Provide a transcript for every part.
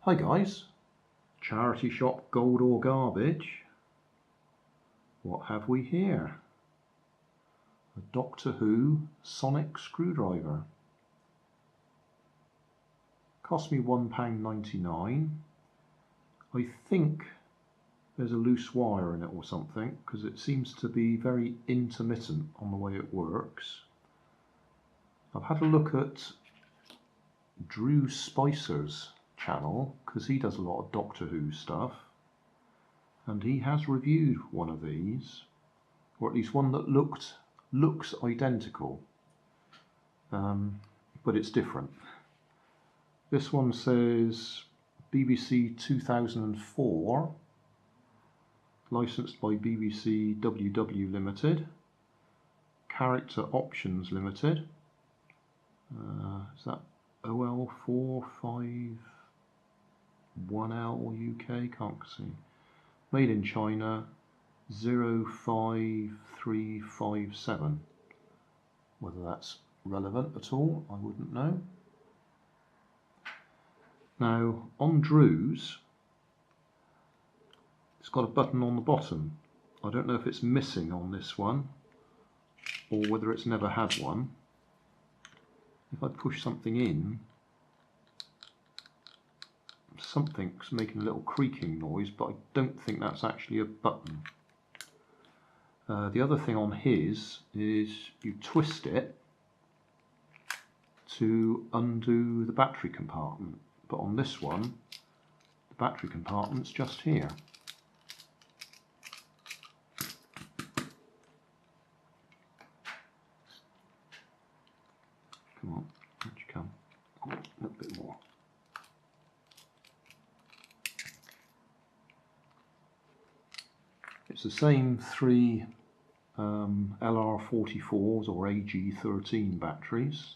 Hi guys, charity shop Gold or Garbage. What have we here? A Doctor Who sonic screwdriver. Cost me £1.99. I think there's a loose wire in it or something because it seems to be very intermittent on the way it works. I've had a look at Drew Spicer's channel because he does a lot of Doctor Who stuff, and he has reviewed one of these, or at least one that looks identical, but it's different. This one says BBC 2004, licensed by BBC WW Limited, character Options Ltd. Is that OL451L UK? Can't see. Made in China 05357. Whether that's relevant at all, I wouldn't know. Now on Drew's, it's got a button on the bottom. I don't know if it's missing on this one or whether it's never had one. If I push something in, something's making a little creaking noise, but I don't think that's actually a button. The other thing on his is you twist it to undo the battery compartment, but on this one the battery compartment's just here. Come on, where'd you come? Oh, a little bit more. It's the same three LR44s or AG13 batteries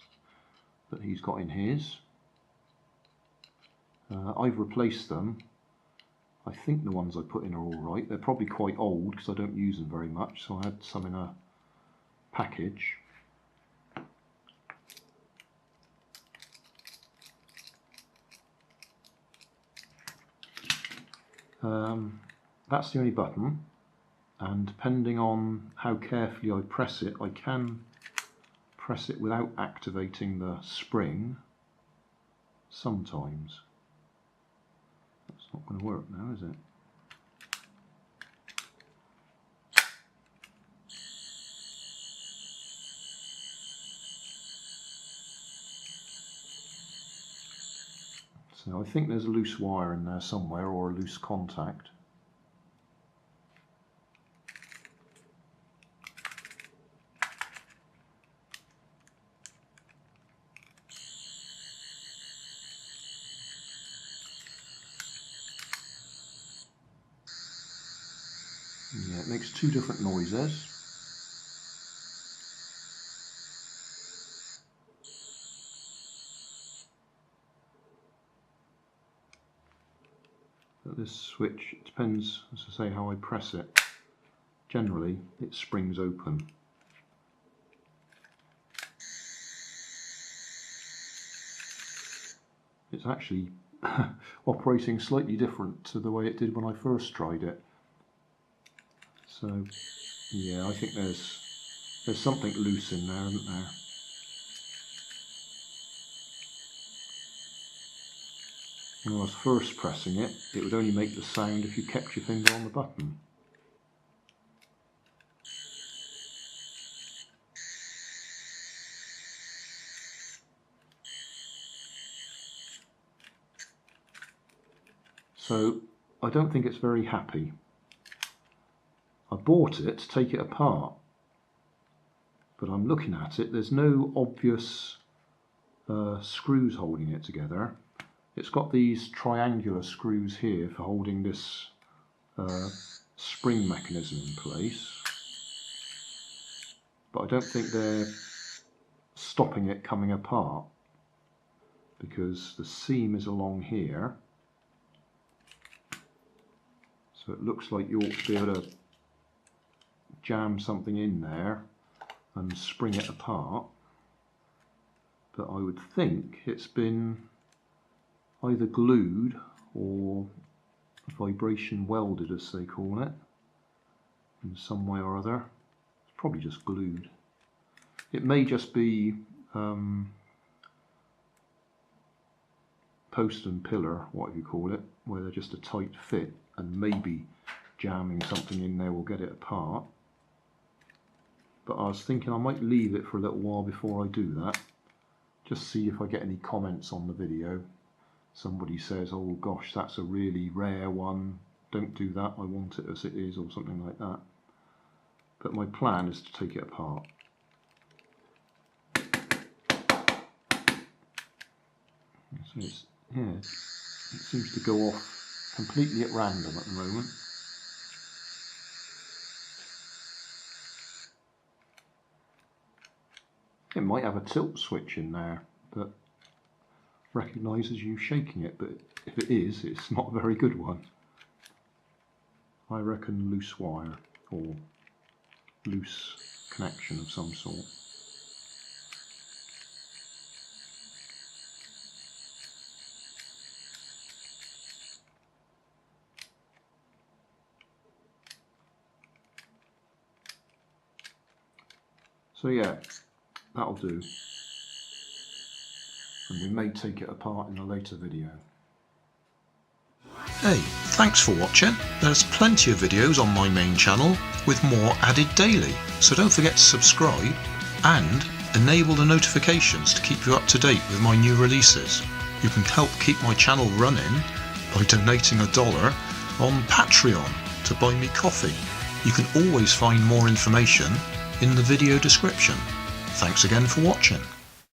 that he's got in his. I've replaced them. I think the ones I put in are alright. They're probably quite old because I don't use them very much, so I had some in a package. That's the only button, and depending on how carefully I press it, I can press it without activating the spring sometimes. That's not going to work now, is it? So I think there's a loose wire in there somewhere, or a loose contact. Yeah, it makes two different noises. But this switch, it depends, as I say, how I press it. Generally, it springs open. It's actually operating slightly different to the way it did when I first tried it. So, yeah, I think there's something loose in there, isn't there? When I was first pressing it, it would only make the sound if you kept your finger on the button. So, I don't think it's very happy. I bought it to take it apart, but I'm looking at it, there's no obvious screws holding it together. It's got these triangular screws here for holding this spring mechanism in place, but I don't think they're stopping it coming apart because the seam is along here, so it looks like you ought to be able to jam something in there and spring it apart, but I would think it's been either glued or vibration welded, as they call it, in some way or other. It's probably just glued. It may just be post and pillar, what you call it, where they're just a tight fit, and maybe jamming something in there will get it apart. But I was thinking I might leave it for a little while before I do that, just see if I get any comments on the video. Somebody says, oh gosh, that's a really rare one, don't do that, I want it as it is, or something like that. But my plan is to take it apart. So it's, yeah, it seems to go off completely at random at the moment. It might have a tilt switch in there that recognises you shaking it, but if it is, it's not a very good one. I reckon loose wire or loose connection of some sort. So yeah, that'll do. And we may take it apart in a later video. Hey, thanks for watching. There's plenty of videos on my main channel with more added daily, so don't forget to subscribe and enable the notifications to keep you up to date with my new releases. You can help keep my channel running by donating $1 on Patreon to buy me coffee. You can always find more information in the video description. Thanks again for watching.